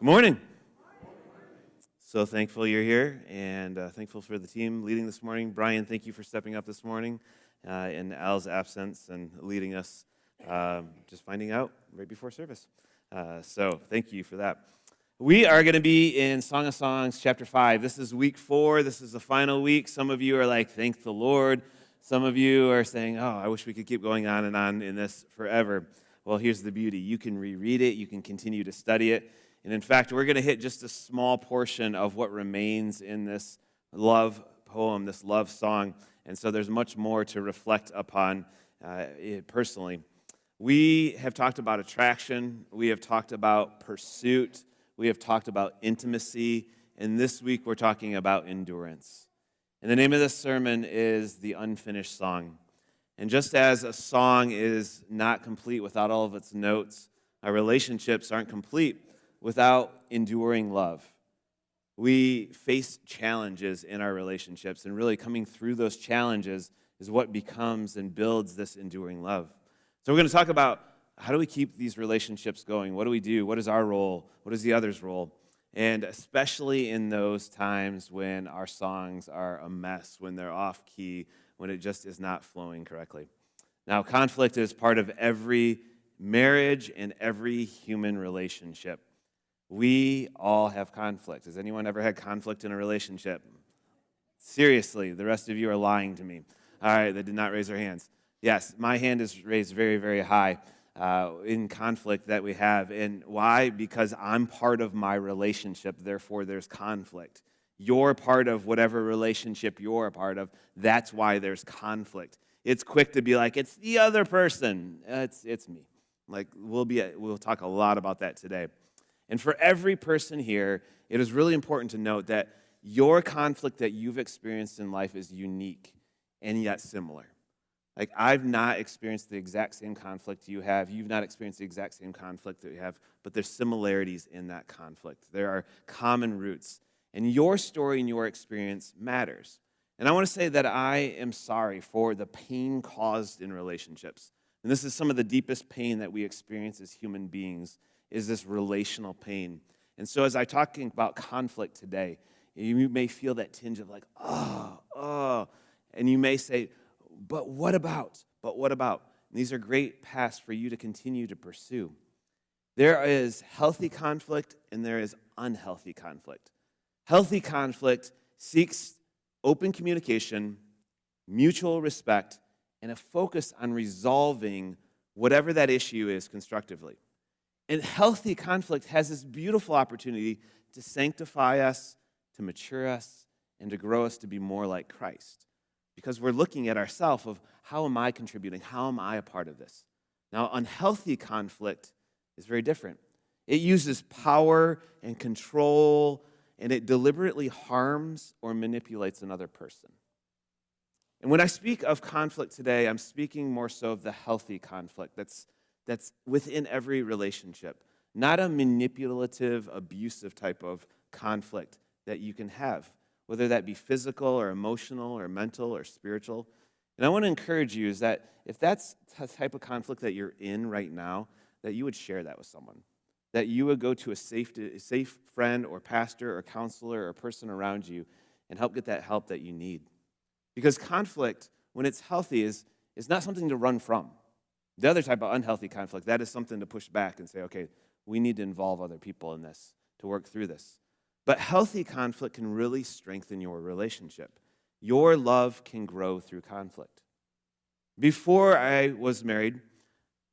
Good morning. So thankful you're here, and thankful for the team leading this morning. Brian, thank you for stepping up this morning in Al's absence and leading us, just finding out right before service. So thank you for that. We are going to be in Song of Songs, chapter 5. This is week 4. This is the final week. Some of you are like, thank the Lord. Some of you are saying, oh, I wish we could keep going on and on in this forever. Well, here's the beauty. You can reread it. You can continue to study it. And in fact, we're going to hit just a small portion of what remains in this love poem, this love song. And so there's much more to reflect upon personally. We have talked about attraction. We have talked about pursuit. We have talked about intimacy. And this week we're talking about endurance. And the name of this sermon is The Unfinished Song. And just as a song is not complete without all of its notes, our relationships aren't complete without enduring love. We face challenges in our relationships, and really coming through those challenges is what becomes and builds this enduring love. So we're going to talk about how do we keep these relationships going? What do we do? What is our role? What is the other's role? And especially in those times when our songs are a mess, when they're off key, when it just is not flowing correctly. Now, conflict is part of every marriage and every human relationship. We all have conflict. Has anyone ever had conflict in a relationship? Seriously, the rest of you are lying to me. All right, they did not raise their hands. Yes, my hand is raised very, very high in conflict that we have. And why? Because I'm part of my relationship, therefore there's conflict. You're part of whatever relationship you're a part of. That's why there's conflict. It's quick to be like, it's the other person. It's me. Like we'll talk a lot about that today. And for every person here, it is really important to note that your conflict that you've experienced in life is unique and yet similar. Like, I've not experienced the exact same conflict you have. You've not experienced the exact same conflict that you have, but there's similarities in that conflict. There are common roots. And your story and your experience matters. And I want to say that I am sorry for the pain caused in relationships. And this is some of the deepest pain that we experience as human beings, is this relational pain. And so as I'm talking about conflict today, you may feel that tinge of like, oh. And you may say, but what about? But what about? And these are great paths for you to continue to pursue. There is healthy conflict and there is unhealthy conflict. Healthy conflict seeks open communication, mutual respect, and a focus on resolving whatever that issue is constructively. And healthy conflict has this beautiful opportunity to sanctify us, to mature us, and to grow us to be more like Christ. Because we're looking at ourselves of how am I contributing? How am I a part of this? Now, unhealthy conflict is very different. It uses power and control, and it deliberately harms or manipulates another person. And when I speak of conflict today, I'm speaking more so of the healthy conflict that's within every relationship, not a manipulative, abusive type of conflict that you can have, whether that be physical or emotional or mental or spiritual. And I want to encourage you is that if that's the type of conflict that you're in right now, that you would share that with someone, that you would go to a safe friend or pastor or counselor or person around you and help get that help that you need. Because conflict, when it's healthy, is not something to run from. The other type of unhealthy conflict, that is something to push back and say, okay, we need to involve other people in this to work through this. But healthy conflict can really strengthen your relationship. Your love can grow through conflict. Before I was married,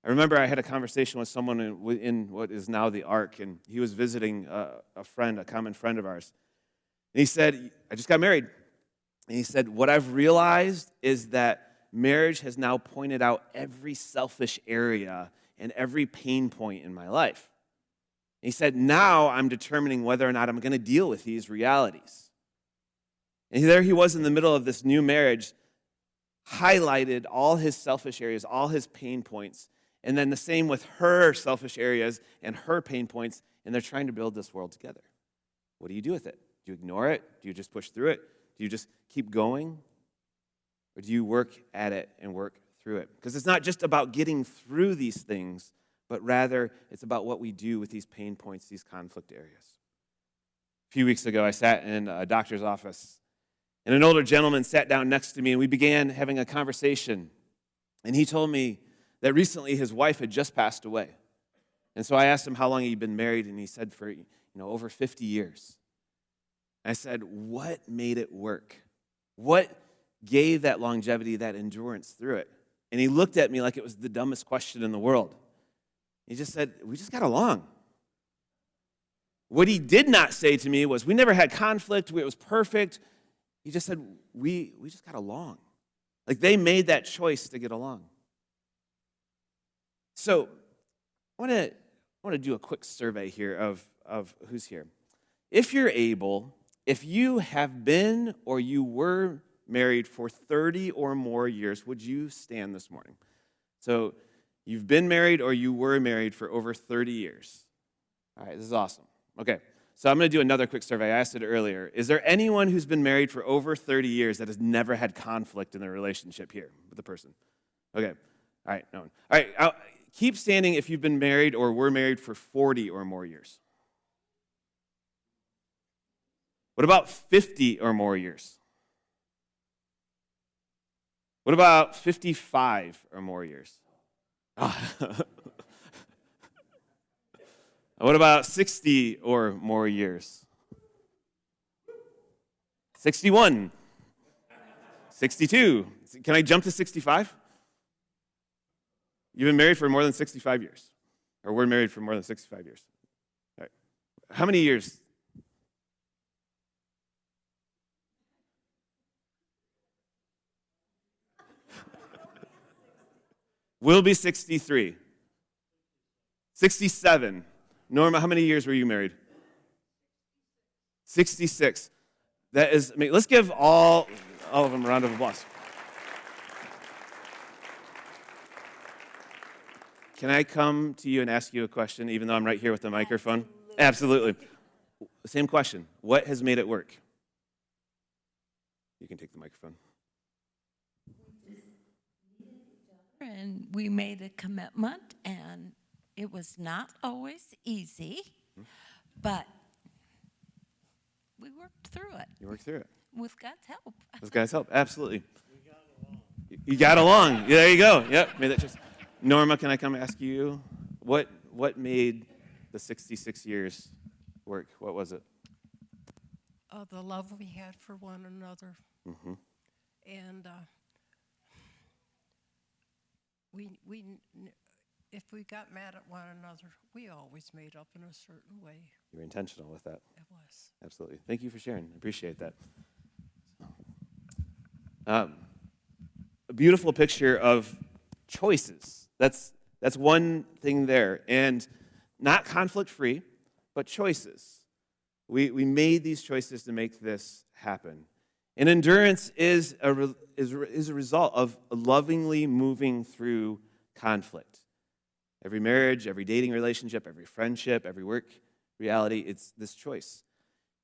I remember I had a conversation with someone in what is now the Ark, and he was visiting a common friend of ours. And he said, I just got married. And he said, what I've realized is that marriage has now pointed out every selfish area and every pain point in my life. And he said, now I'm determining whether or not I'm going to deal with these realities. And there he was in the middle of this new marriage, highlighted all his selfish areas, all his pain points, and then the same with her selfish areas and her pain points, and they're trying to build this world together. What do you do with it? Do you ignore it? Do you just push through it? Do you just keep going? Or do you work at it and work through it? Because it's not just about getting through these things, but rather it's about what we do with these pain points, these conflict areas. A few weeks ago, I sat in a doctor's office, and an older gentleman sat down next to me, and we began having a conversation. And he told me that recently his wife had just passed away. And so I asked him how long he'd been married, and he said for over 50 years. I said, what made it work? What gave that longevity, that endurance through it? And he looked at me like it was the dumbest question in the world. He just said, we just got along. What he did not say to me was, we never had conflict, it was perfect. He just said, we just got along. Like they made that choice to get along. So I want to do a quick survey here of who's here. If you're able, if you have been or you were married for 30 or more years, would you stand this morning? So you've been married or you were married for over 30 years. All right, this is awesome. Okay, so I'm going to do another quick survey. I asked it earlier. Is there anyone who's been married for over 30 years that has never had conflict in their relationship here with the person? Okay, all right, no one. All right, keep standing if you've been married or were married for 40 or more years. What about 50 or more years? What about 55 or more years? What about 60 or more years? 61. 62. Can I jump to 65? You've been married for more than 65 years. Or we're married for more than 65 years. All right. How many years? We'll be 63. 67. Norma, how many years were you married? 66. That is, let's give all of them a round of applause. Can I come to you and ask you a question, even though I'm right here with the microphone? Absolutely. Same question. What has made it work? You can take the microphone. And we made a commitment, and it was not always easy, but we worked through it. You worked through it. With God's help. With God's help, absolutely. You got along. Yeah, there you go. Yep, made that choice. Norma, can I come ask you, what made the 66 years work? What was it? The love we had for one another. Mm-hmm. And if we got mad at one another, we always made up in a certain way. You were intentional with that. It was. Absolutely. Thank you for sharing. I appreciate that. A beautiful picture of choices. That's one thing there. And not conflict-free, but choices. We made these choices to make this happen. And endurance is a result of lovingly moving through conflict. Every marriage, every dating relationship, every friendship, every work reality, it's this choice.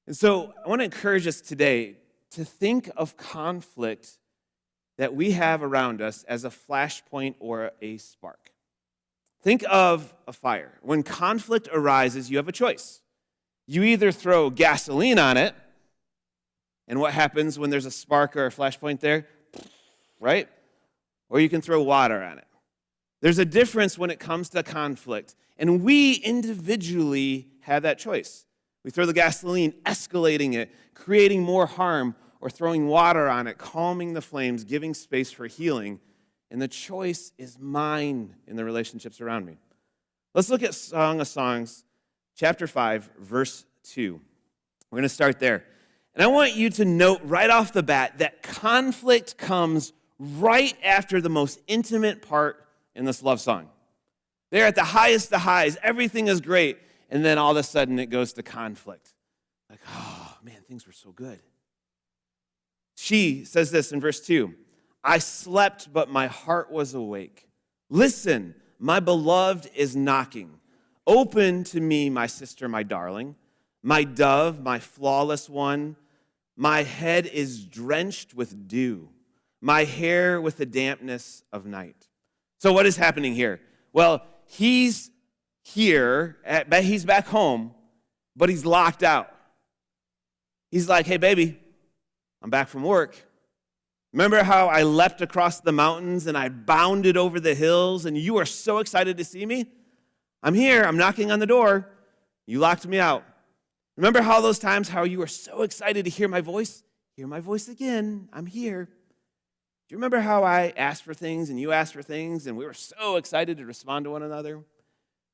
And so I want to encourage us today to think of conflict that we have around us as a flashpoint or a spark. Think of a fire. When conflict arises, you have a choice. You either throw gasoline on it, and what happens when there's a spark or a flashpoint there? Right? Or you can throw water on it. There's a difference when it comes to conflict, and we individually have that choice. We throw the gasoline, escalating it, creating more harm, or throwing water on it, calming the flames, giving space for healing, and the choice is mine in the relationships around me. Let's look at Song of Songs, chapter 5, verse 2. We're going to start there. And I want you to note right off the bat that conflict comes right after the most intimate part in this love song. They're at the highest of highs. Everything is great. And then all of a sudden it goes to conflict. Like, oh, man, things were so good. She says this in verse 2. I slept, but my heart was awake. Listen, my beloved is knocking. Open to me, my sister, my darling, my dove, my flawless one. My head is drenched with dew, my hair with the dampness of night. So what is happening here? Well, he's here, he's back home, but he's locked out. He's like, hey, baby, I'm back from work. Remember how I leapt across the mountains and I bounded over the hills and you were so excited to see me? I'm here. I'm knocking on the door. You locked me out. Remember how those times how you were so excited to hear my voice? Hear my voice again. I'm here. Do you remember how I asked for things and you asked for things and we were so excited to respond to one another? You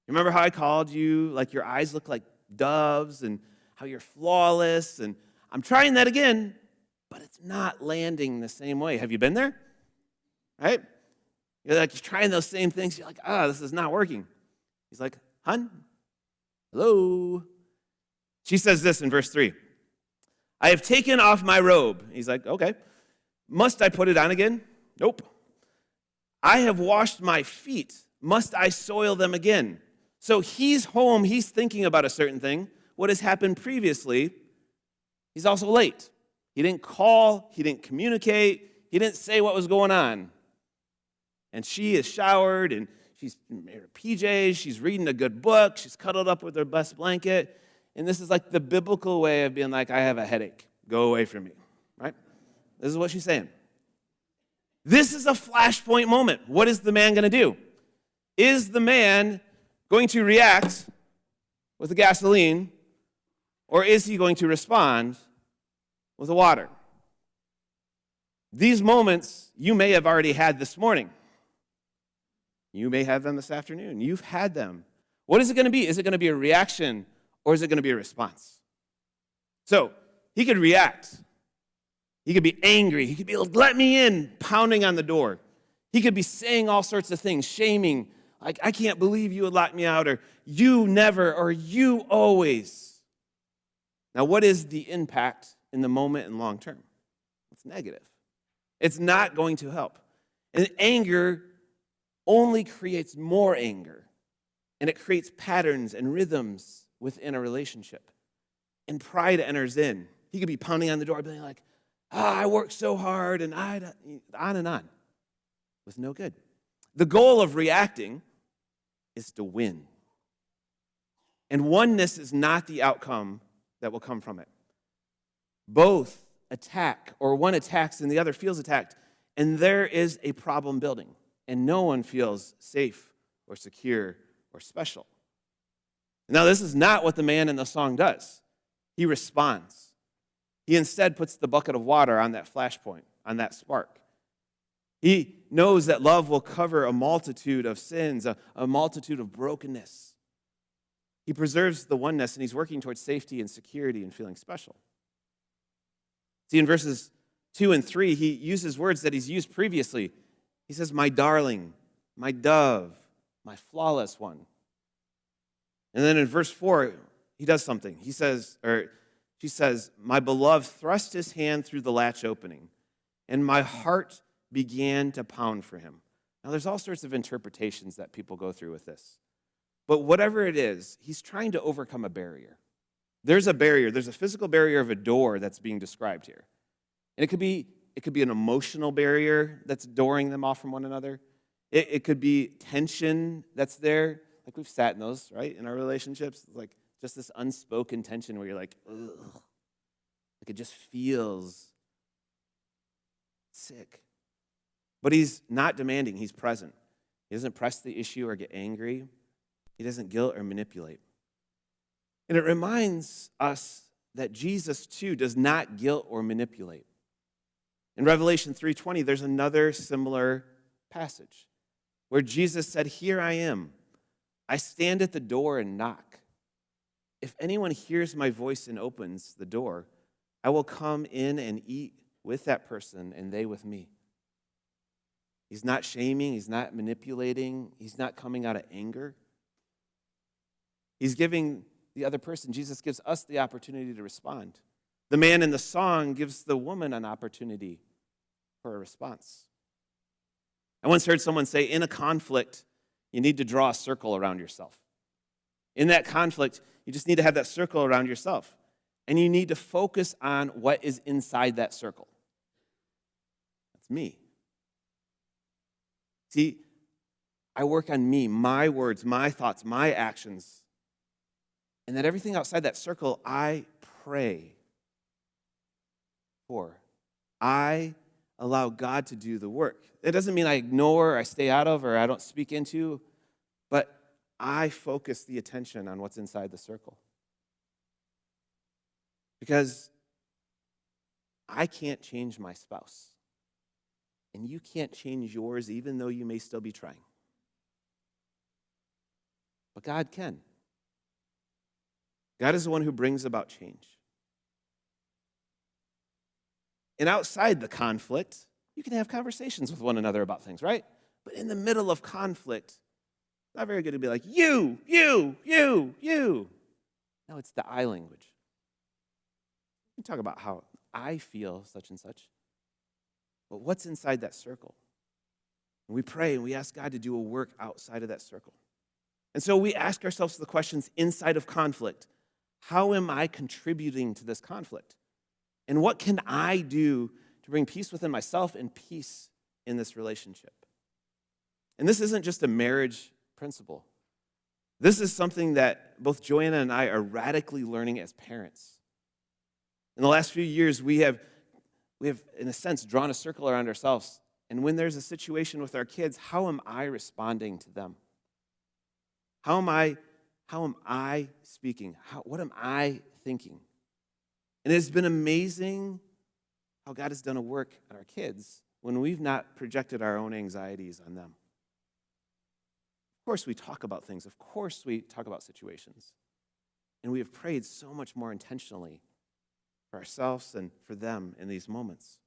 remember how I called you like your eyes look like doves and how you're flawless? And I'm trying that again, but it's not landing the same way. Have you been there? Right? You're trying those same things. You're like, this is not working. He's like, hun, hello. She says this in verse 3. I have taken off my robe. He's like, okay. Must I put it on again? Nope. I have washed my feet. Must I soil them again? So he's home. He's thinking about a certain thing. What has happened previously? He's also late. He didn't call. He didn't communicate. He didn't say what was going on. And she is showered, and she's in her PJs. She's reading a good book. She's cuddled up with her best blanket. And this is like the biblical way of being like, I have a headache. Go away from me, right? This is what she's saying. This is a flashpoint moment. What is the man going to do? Is the man going to react with the gasoline, or is he going to respond with the water? These moments you may have already had this morning. You may have them this afternoon. You've had them. What is it going to be? Is it going to be a reaction, or is it going to be a response? So he could react. He could be angry. He could be, let me in, pounding on the door. He could be saying all sorts of things, shaming, like, I can't believe you would lock me out, or you never, or you always. Now, what is the impact in the moment and long term? It's negative. It's not going to help. And anger only creates more anger, and it creates patterns and rhythms within a relationship. And pride enters in. He could be pounding on the door, being like, I worked so hard, and on and on, with no good. The goal of reacting is to win. And oneness is not the outcome that will come from it. Both attack, or one attacks and the other feels attacked, and there is a problem building, and no one feels safe or secure or special. Now, this is not what the man in the song does. He responds. He instead puts the bucket of water on that flashpoint, on that spark. He knows that love will cover a multitude of sins, a multitude of brokenness. He preserves the oneness, and he's working towards safety and security and feeling special. See, in verses 2 and 3, he uses words that he's used previously. He says, my darling, my dove, my flawless one. And then in verse 4, he does something. She says, my beloved thrust his hand through the latch opening, and my heart began to pound for him. Now, there's all sorts of interpretations that people go through with this. But whatever it is, he's trying to overcome a barrier. There's a barrier. There's a physical barrier of a door that's being described here. And it could be an emotional barrier that's dooring them off from one another. It could be tension that's there. Like we've sat in those, right, in our relationships. It's like just this unspoken tension where you're like, ugh. Like it just feels sick. But he's not demanding. He's present. He doesn't press the issue or get angry. He doesn't guilt or manipulate. And it reminds us that Jesus, too, does not guilt or manipulate. In Revelation 3:20, there's another similar passage where Jesus said, here I am. I stand at the door and knock. If anyone hears my voice and opens the door, I will come in and eat with that person and they with me. He's not shaming. He's not manipulating. He's not coming out of anger. He's giving the other person. Jesus gives us the opportunity to respond. The man in the song gives the woman an opportunity for a response. I once heard someone say, in a conflict, you need to draw a circle around yourself. In that conflict, you just need to have that circle around yourself. And you need to focus on what is inside that circle. That's me. See, I work on me, my words, my thoughts, my actions. And that everything outside that circle, I pray for. I allow God to do the work. It doesn't mean I ignore or I stay out of or I don't speak into, but I focus the attention on what's inside the circle. Because I can't change my spouse. And you can't change yours, even though you may still be trying. But God can. God is the one who brings about change. And outside the conflict, you can have conversations with one another about things, right? But in the middle of conflict, it's not very good to be like, you. No, it's the I language. We talk about how I feel such and such. But what's inside that circle? And we pray and we ask God to do a work outside of that circle. And so we ask ourselves the questions inside of conflict. How am I contributing to this conflict? And what can I do to bring peace within myself and peace in this relationship? And this isn't just a marriage principle. This is something that both Joanna and I are radically learning as parents. In the last few years, we have, in a sense, drawn a circle around ourselves. And when there's a situation with our kids, how am I responding to them? How am I speaking? What am I thinking? And it's been amazing how God has done a work on our kids when we've not projected our own anxieties on them. Of course, we talk about things. Of course, we talk about situations. And we have prayed so much more intentionally for ourselves and for them in these moments.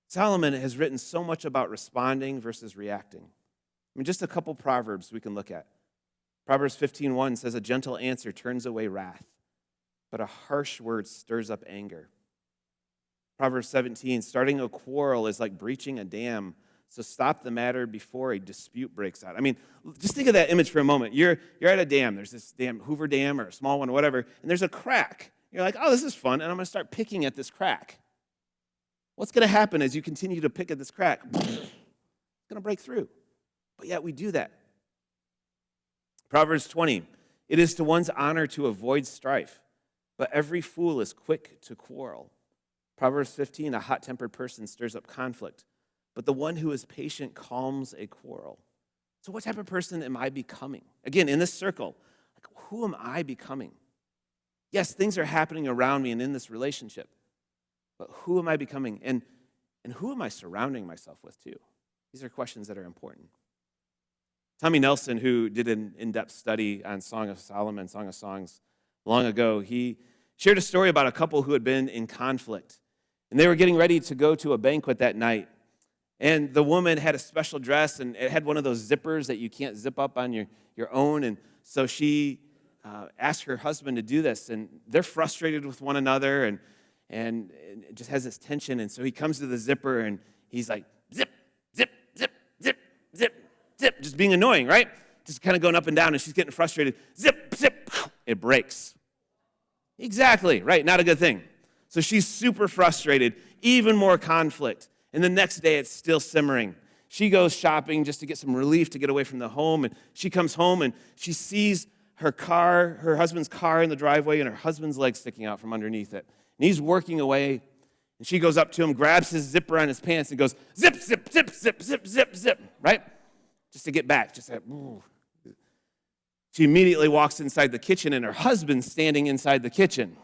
Solomon has written so much about responding versus reacting. I mean, just a couple proverbs we can look at. Proverbs 15:1 says, "A gentle answer turns away wrath, but a harsh word stirs up anger." Proverbs 17, "Starting a quarrel is like breaching a dam, so stop the matter before a dispute breaks out." I mean, just think of that image for a moment. You're at a dam. There's this dam, Hoover Dam or a small one or whatever, and there's a crack. You're like, oh, this is fun, and I'm going to start picking at this crack. What's going to happen as you continue to pick at this crack? It's going to break through. But yet we do that. Proverbs 20, "It is to one's honor to avoid strife, but every fool is quick to quarrel." Proverbs 15, "A hot-tempered person stirs up conflict, but the one who is patient calms a quarrel." So what type of person am I becoming? Again, in this circle, who am I becoming? Yes, things are happening around me and in this relationship, but who am I becoming? And who am I surrounding myself with too? These are questions that are important. Tommy Nelson, who did an in-depth study on Song of Solomon, Song of Songs, long ago, he shared a story about a couple who had been in conflict. And they were getting ready to go to a banquet that night. And the woman had a special dress, and it had one of those zippers that you can't zip up on your own. And so she asked her husband to do this. And they're frustrated with one another, and it just has this tension. And so he comes to the zipper, and he's like, zip, zip, zip, zip, zip. Zip, just being annoying, right? Just kind of going up and down, and she's getting frustrated. Zip, zip, it breaks. Exactly, right, not a good thing. So she's super frustrated, even more conflict. And the next day, it's still simmering. She goes shopping just to get some relief to get away from the home, and she comes home, and she sees her husband's car in the driveway, and her husband's leg sticking out from underneath it. And he's working away, and she goes up to him, grabs his zipper on his pants, and goes, zip, zip, zip, zip, zip, zip, zip, right? Just to get back, She immediately walks inside the kitchen, and her husband's standing inside the kitchen.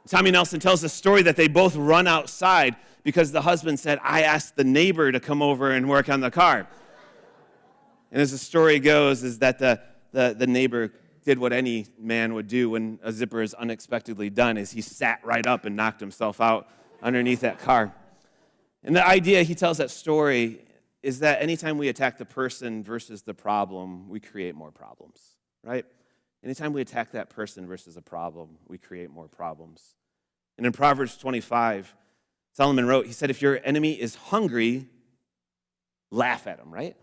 Tommy Nelson tells the story that they both run outside because the husband said, "I asked the neighbor to come over and work on the car." And as the story goes, is that the neighbor did what any man would do when a zipper is unexpectedly done, is he sat right up and knocked himself out underneath that car. And the idea, he tells that story, is that anytime we attack the person versus the problem, we create more problems, right? Anytime we attack that person versus a problem, we create more problems. And in Proverbs 25, Solomon wrote, he said, "If your enemy is hungry, laugh at him," right?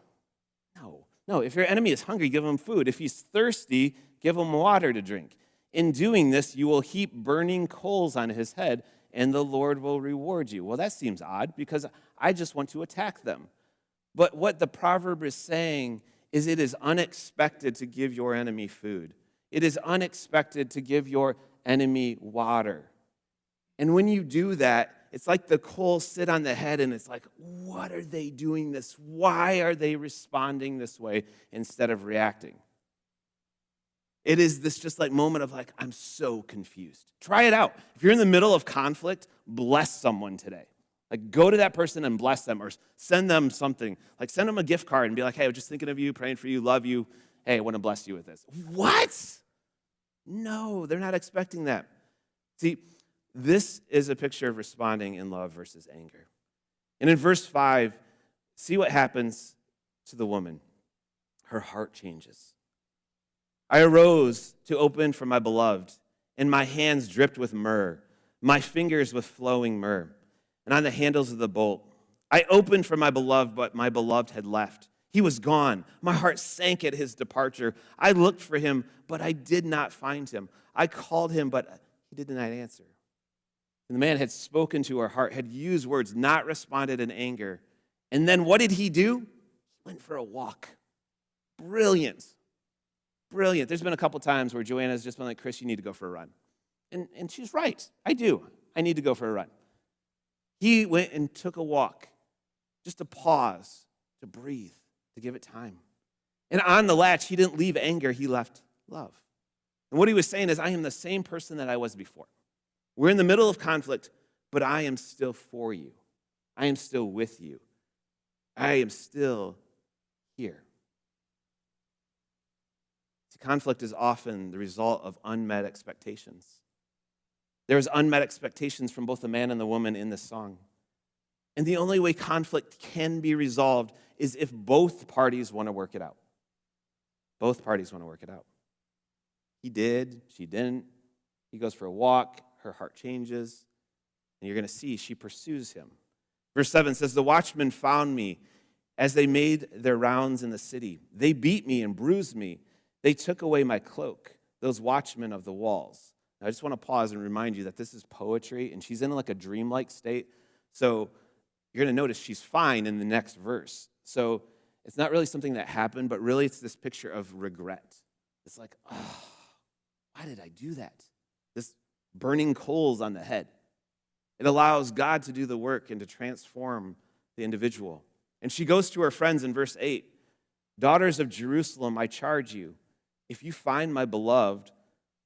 No, if your enemy is hungry, give him food. If he's thirsty, give him water to drink. In doing this, you will heap burning coals on his head, and the Lord will reward you. Well, that seems odd because I just want to attack them. But what the proverb is saying is it is unexpected to give your enemy food. It is unexpected to give your enemy water. And when you do that, it's like the coals sit on the head and it's like, what are they doing this? Why are they responding this way instead of reacting? It is this just like moment of like, I'm so confused. Try it out. If you're in the middle of conflict, bless someone today. Like go to that person and bless them or send them something. Like send them a gift card and be like, hey, I was just thinking of you, praying for you, love you. Hey, I want to bless you with this. What? No, they're not expecting that. See, this is a picture of responding in love versus anger. And in verse 5, see what happens to the woman. Her heart changes. I arose to open for my beloved, and my hands dripped with myrrh, my fingers with flowing myrrh, and on the handles of the bolt. I opened for my beloved, but my beloved had left. He was gone. My heart sank at his departure. I looked for him, but I did not find him. I called him, but he did not answer. And the man had spoken to her heart, had used words, not responded in anger. And then what did he do? He went for a walk. Brilliant. Brilliant. There's been a couple times where Joanna's just been like, Kris, you need to go for a run. And she's right. I do. I need to go for a run. He went and took a walk, just to pause, to breathe, to give it time. And on the latch, he didn't leave anger, he left love. And what he was saying is, I am the same person that I was before. We're in the middle of conflict, but I am still for you. I am still with you. I am still here. See, conflict is often the result of unmet expectations. There's unmet expectations from both the man and the woman in this song. And the only way conflict can be resolved is if both parties want to work it out. Both parties want to work it out. He did, she didn't. He goes for a walk, her heart changes, and you're going to see she pursues him. Verse 7 says, the watchmen found me as they made their rounds in the city. They beat me and bruised me. They took away my cloak, those watchmen of the walls. Now, I just want to pause and remind you that this is poetry, and she's in like a dreamlike state. So you're going to notice she's fine in the next verse. So it's not really something that happened, but really it's this picture of regret. It's like, oh, why did I do that? This burning coals on the head. It allows God to do the work and to transform the individual. And she goes to her friends in verse 8, daughters of Jerusalem, I charge you, if you find my beloved,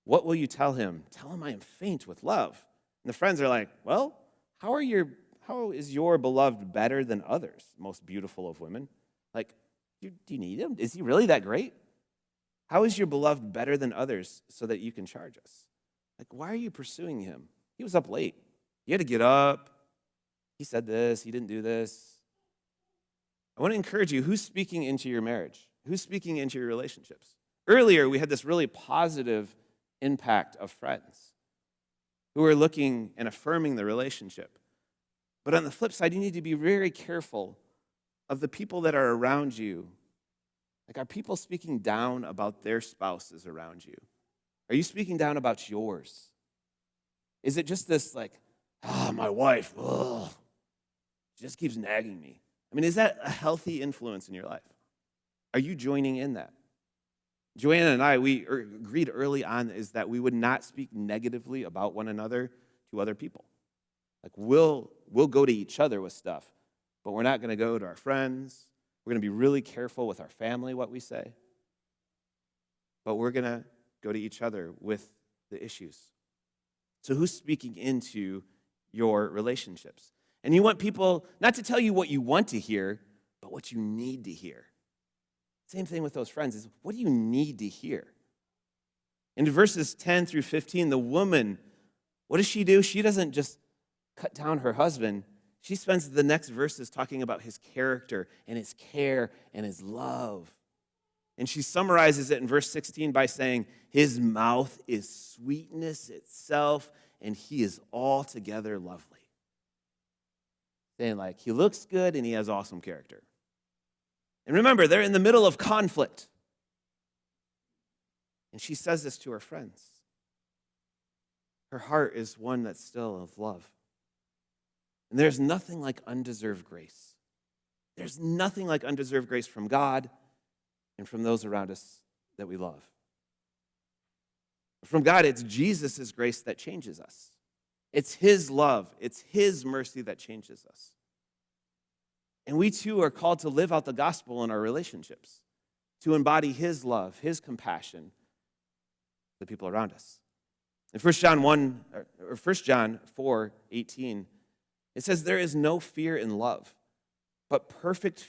what will you tell him? Tell him I am faint with love. And the friends are like, well, how is your beloved better than others, most beautiful of women? Like, do you need him? Is he really that great? How is your beloved better than others so that you can charge us? Like, why are you pursuing him? He was up late. You had to get up. He said this. He didn't do this. I want to encourage you, who's speaking into your marriage? Who's speaking into your relationships? Earlier, we had this really positive impact of friends who are looking and affirming the relationship. But on the flip side, you need to be very careful of the people that are around you. Like, are people speaking down about their spouses around you? Are you speaking down about yours? Is it just this like, my wife, she just keeps nagging me? I mean, is that a healthy influence in your life? Are you joining in that? Joanna and I, we agreed early on is that we would not speak negatively about one another to other people. Like, we'll go to each other with stuff, but we're not going to go to our friends. We're going to be really careful with our family, what we say. But we're going to go to each other with the issues. So who's speaking into your relationships? And you want people not to tell you what you want to hear, but what you need to hear. Same thing with those friends is, what do you need to hear? In verses 10 through 15, the woman, what does she do? She doesn't just cut down her husband. She spends the next verses talking about his character and his care and his love. And she summarizes it in verse 16 by saying, his mouth is sweetness itself, and he is altogether lovely. Saying like, he looks good and he has awesome character. And remember, they're in the middle of conflict. And she says this to her friends. Her heart is one that's still of love. And there's nothing like undeserved grace. There's nothing like undeserved grace from God and from those around us that we love. From God, it's Jesus' grace that changes us. It's his love, it's his mercy that changes us. And we too are called to live out the gospel in our relationships, to embody his love, his compassion to the people around us. In 1 John 4:18, it says, "There is no fear in love, but perfect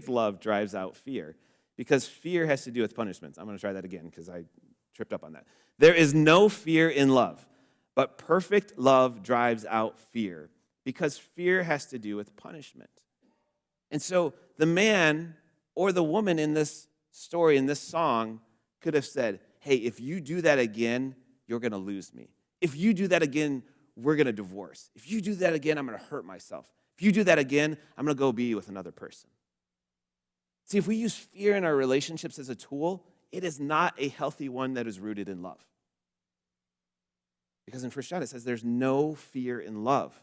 love drives out fear, because fear has to do with punishments." I'm going to try that again because I tripped up on that. There is no fear in love, but perfect love drives out fear, because fear has to do with punishment. And so the man or the woman in this story, in this song, could have said, "Hey, if you do that again, you're going to lose me. If you do that again, we're going to divorce. If you do that again, I'm going to hurt myself. If you do that again, I'm going to go be with another person." See, if we use fear in our relationships as a tool, it is not a healthy one that is rooted in love. Because in 1 John it says there's no fear in love.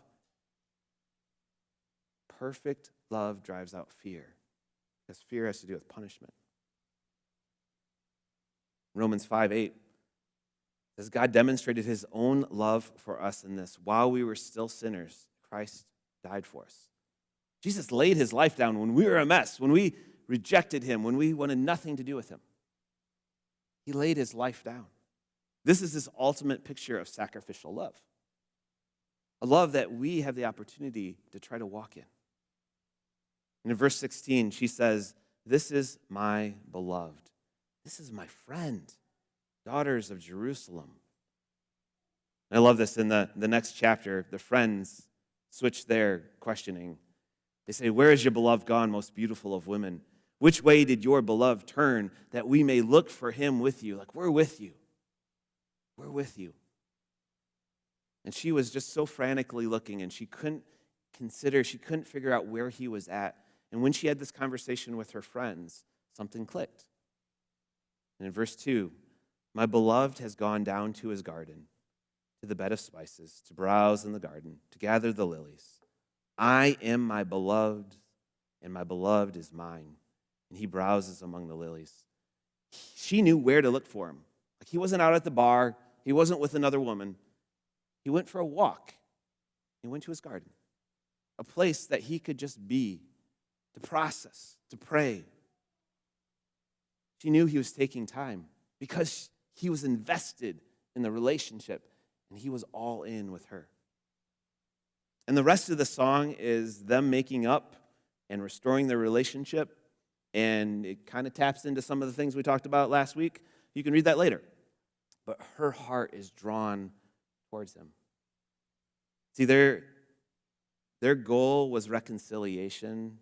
Perfect love drives out fear, because fear has to do with punishment. Romans 5:8 says, "God demonstrated his own love for us in this: while we were still sinners, Christ died for us." Jesus laid his life down when we were a mess, when we rejected him, when we wanted nothing to do with him. He laid his life down. This is this ultimate picture of sacrificial love, a love that we have the opportunity to try to walk in. And in verse 16, she says, "This is my beloved. This is my friend, daughters of Jerusalem." And I love this. In the next chapter, the friends switch their questioning. They say, "Where is your beloved gone, most beautiful of women? Which way did your beloved turn, that we may look for him with you?" Like, we're with you. We're with you. And she was just so frantically looking, and she couldn't figure out where he was at. And when she had this conversation with her friends, something clicked. And in verse 2, "My beloved has gone down to his garden, to the bed of spices, to browse in the garden, to gather the lilies. I am my beloved, and my beloved is mine, and he browses among the lilies." She knew where to look for him. Like, he wasn't out at the bar. He wasn't with another woman. He went for a walk. He went to his garden, a place that he could just be, to process, to pray. She knew he was taking time because he was invested in the relationship, and he was all in with her. And the rest of the song is them making up and restoring their relationship, and it kind of taps into some of the things we talked about last week. You can read that later. But her heart is drawn towards him. See, their goal was reconciliation,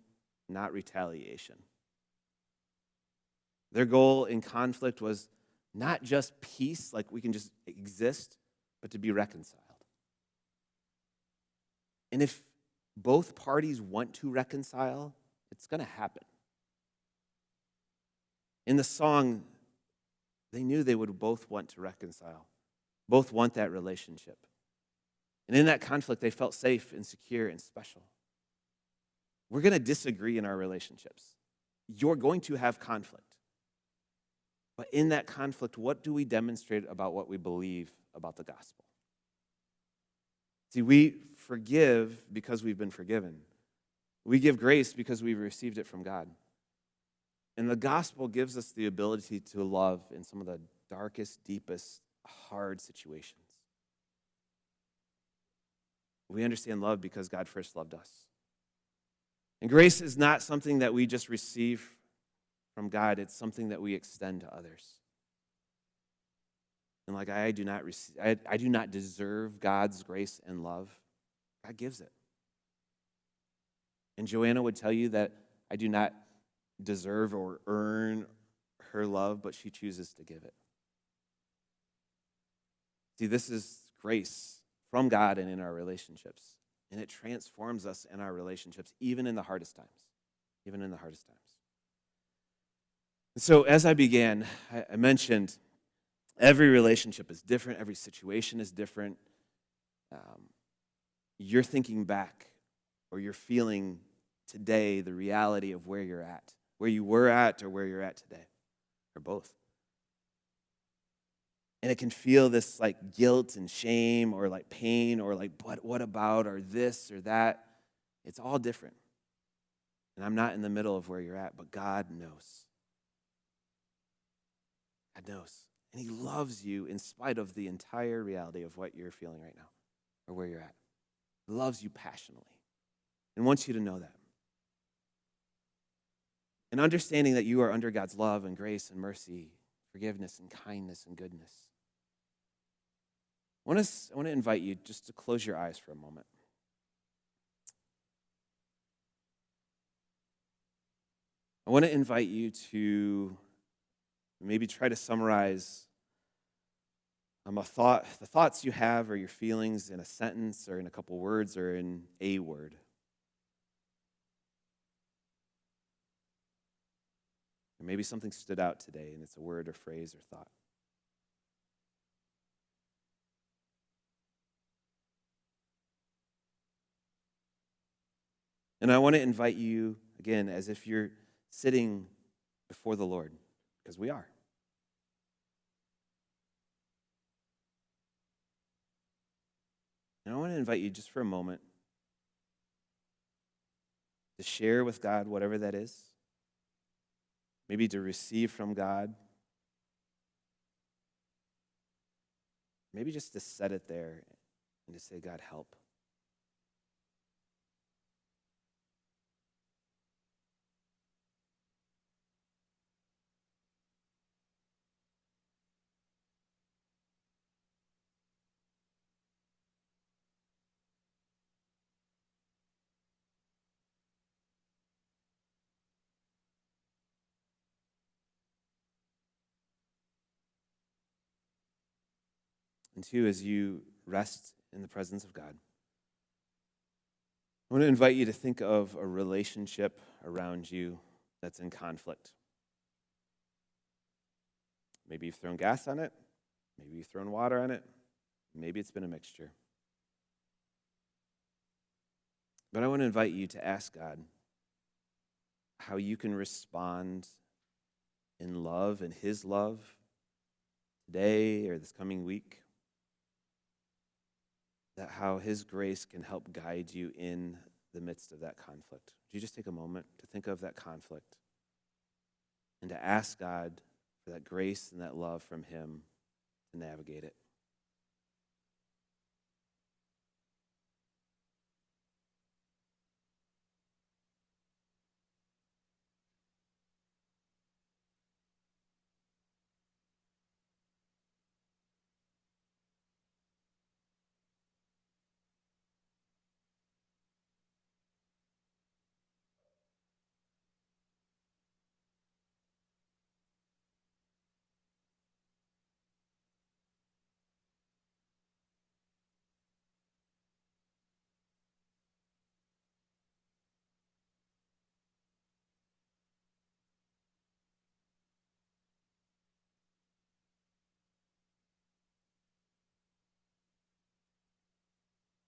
not retaliation. Their goal in conflict was not just peace, like we can just exist, but to be reconciled. And if both parties want to reconcile, it's going to happen. In the song, they knew they would both want to reconcile, both want that relationship. And in that conflict, they felt safe and secure and special. We're going to disagree in our relationships. You're going to have conflict. But in that conflict, what do we demonstrate about what we believe about the gospel? See, we forgive because we've been forgiven. We give grace because we've received it from God. And the gospel gives us the ability to love in some of the darkest, deepest, hard situations. We understand love because God first loved us. And grace is not something that we just receive from God. It's something that we extend to others. And like I do not deserve God's grace and love. God gives it. And Joanna would tell you that I do not deserve or earn her love, but she chooses to give it. See, this is grace from God and in our relationships. And it transforms us in our relationships, even in the hardest times. Even in the hardest times. And so as I began, I mentioned every relationship is different. Every situation is different. You're thinking back, or you're feeling today the reality of where you're at, where you were at or where you're at today, or both. And it can feel this like guilt and shame or like pain or like what about or this or that. It's all different. And I'm not in the middle of where you're at, but God knows. God knows. And he loves you in spite of the entire reality of what you're feeling right now or where you're at. He loves you passionately and wants you to know that. And understanding that you are under God's love and grace and mercy, forgiveness and kindness and goodness. I want to invite you just to close your eyes for a moment. I want to invite you to maybe try to summarize the thoughts you have or your feelings in a sentence or in a couple words or in a word. Or maybe something stood out today and it's a word or phrase or thought. And I want to invite you, again, as if you're sitting before the Lord, because we are. And I want to invite you just for a moment to share with God whatever that is. Maybe to receive from God. Maybe just to set it there and to say, God, help. And two, as you rest in the presence of God, I want to invite you to think of a relationship around you that's in conflict. Maybe you've thrown gas on it. Maybe you've thrown water on it. Maybe it's been a mixture. But I want to invite you to ask God how you can respond in love and his love today or this coming week. That how his grace can help guide you in the midst of that conflict. Would you just take a moment to think of that conflict and to ask God for that grace and that love from him to navigate it?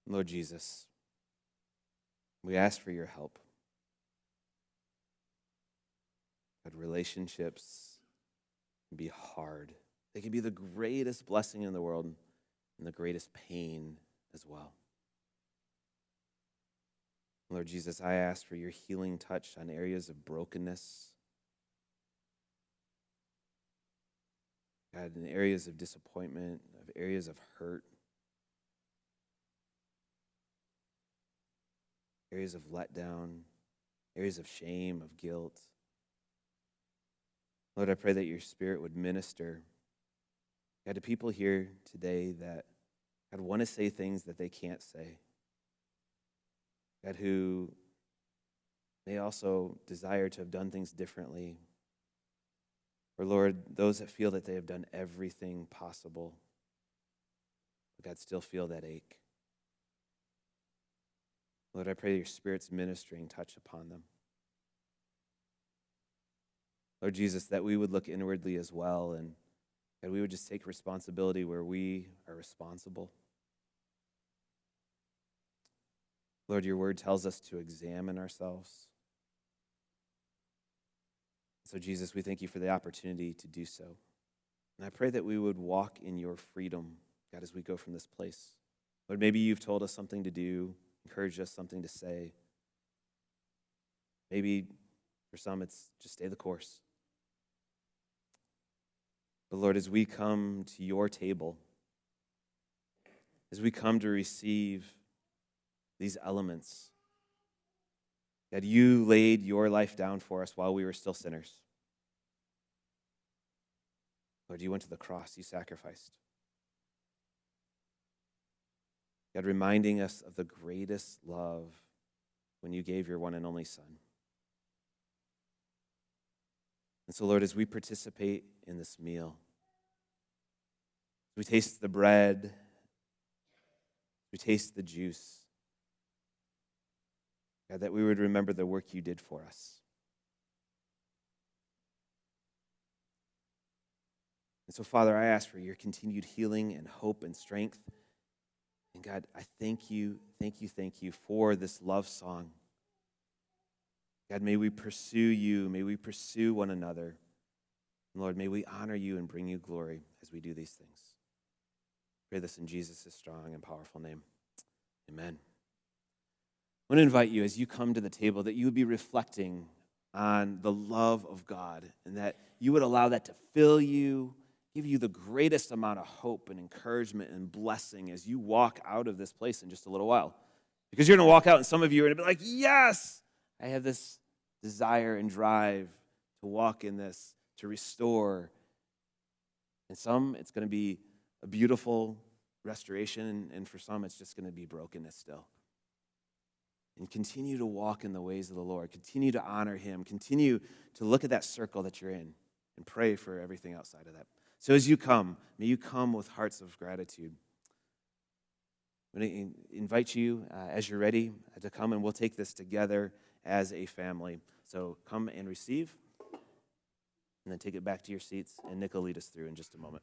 Lord Jesus, we ask for your help. God, relationships can be hard. They can be the greatest blessing in the world and the greatest pain as well. Lord Jesus, I ask for your healing touch on areas of brokenness. God, in areas of disappointment, of areas of hurt, areas of letdown, areas of shame, of guilt. Lord, I pray that your Spirit would minister, God, to people here today that, God, want to say things that they can't say. God, who may also desire to have done things differently. Or, Lord, those that feel that they have done everything possible, but God, still feel that ache. Lord, I pray that your Spirit's ministering touch upon them. Lord Jesus, that we would look inwardly as well and that we would just take responsibility where we are responsible. Lord, your word tells us to examine ourselves. So, Jesus, we thank you for the opportunity to do so. And I pray that we would walk in your freedom, God, as we go from this place. Lord, maybe you've told us something to do, encouraged us something to say. Maybe for some it's just stay the course. But Lord, as we come to your table, as we come to receive these elements, God, you laid your life down for us while we were still sinners. Lord, you went to the cross, you sacrificed. God, reminding us of the greatest love when you gave your one and only Son. And so, Lord, as we participate in this meal, as we taste the bread, as we taste the juice, God, that we would remember the work you did for us. And so, Father, I ask for your continued healing and hope and strength. And God, I thank you for this love song. God, may we pursue you. May we pursue one another. And Lord, may we honor you and bring you glory as we do these things. Pray this in Jesus' strong and powerful name. Amen. I want to invite you as you come to the table that you would be reflecting on the love of God and that you would allow that to fill you, give you the greatest amount of hope and encouragement and blessing as you walk out of this place in just a little while. Because you're going to walk out and some of you are going to be like, yes, I have this desire and drive to walk in this, to restore. And some, it's going to be a beautiful restoration, and for some, it's just going to be brokenness still. And continue to walk in the ways of the Lord. Continue to honor him. Continue to look at that circle that you're in and pray for everything outside of that. So as you come, may you come with hearts of gratitude. I'm going to invite you, as you're ready, to come, and we'll take this together as a family. So come and receive, and then take it back to your seats, and Nick will lead us through in just a moment.